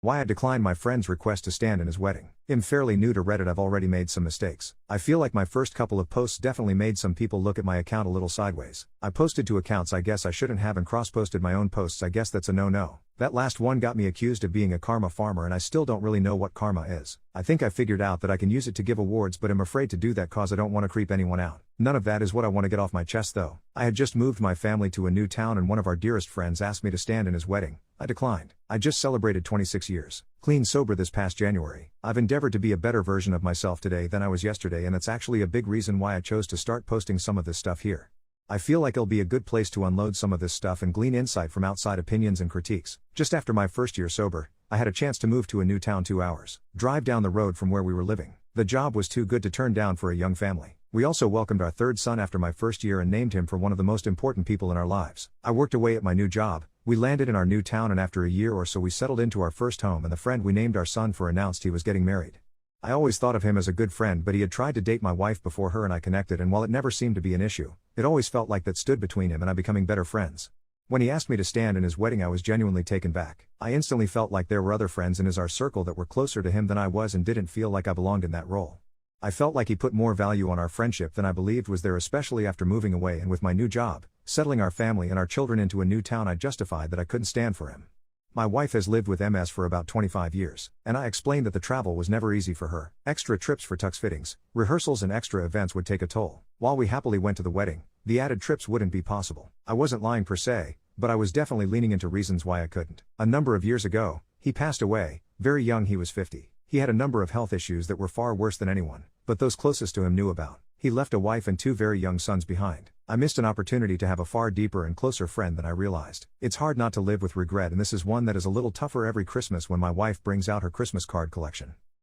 Why I declined my friend's request to stand in his wedding. I'm fairly new to Reddit. I've already made some mistakes. I feel like my first couple of posts definitely made some people look at my account a little sideways. I posted to accounts I guess I shouldn't have and cross-posted my own posts. I guess that's a no-no. That last one got me accused of being a karma farmer and I still don't really know what karma is. I think I figured out that I can use it to give awards, but I'm afraid to do that cause I don't want to creep anyone out. None of that is what I want to get off my chest though. I had just moved my family to a new town and one of our dearest friends asked me to stand in his wedding. I declined. I just celebrated 26 years. Clean sober this past January. I've endeavored to be a better version of myself today than I was yesterday, and that's actually a big reason why I chose to start posting some of this stuff here. I feel like it'll be a good place to unload some of this stuff and glean insight from outside opinions and critiques. Just after my first year sober, I had a chance to move to a new town 2 hours. Drive down the road from where we were living. The job was too good to turn down for a young family. We also welcomed our third son after my first year and named him for one of the most important people in our lives. I worked away at my new job. We landed in our new town and after a year or so we settled into our first home and the friend we named our son for announced he was getting married. I always thought of him as a good friend, but he had tried to date my wife before her and I connected, and while it never seemed to be an issue, it always felt like that stood between him and I becoming better friends. When he asked me to stand in his wedding I was genuinely taken back. I instantly felt like there were other friends in our circle that were closer to him than I was and didn't feel like I belonged in that role. I felt like he put more value on our friendship than I believed was there, especially after moving away and with my new job, settling our family and our children into a new town. I justified that I couldn't stand for him. My wife has lived with MS for about 25 years, and I explained that the travel was never easy for her. Extra trips for tux fittings, rehearsals and extra events would take a toll. While we happily went to the wedding, the added trips wouldn't be possible. I wasn't lying per se, but I was definitely leaning into reasons why I couldn't. A number of years ago, he passed away, very young. He was 50. He had a number of health issues that were far worse than anyone, but those closest to him knew about. He left a wife and 2 very young sons behind. I missed an opportunity to have a far deeper and closer friend than I realized. It's hard not to live with regret, and this is one that is a little tougher every Christmas when my wife brings out her Christmas card collection.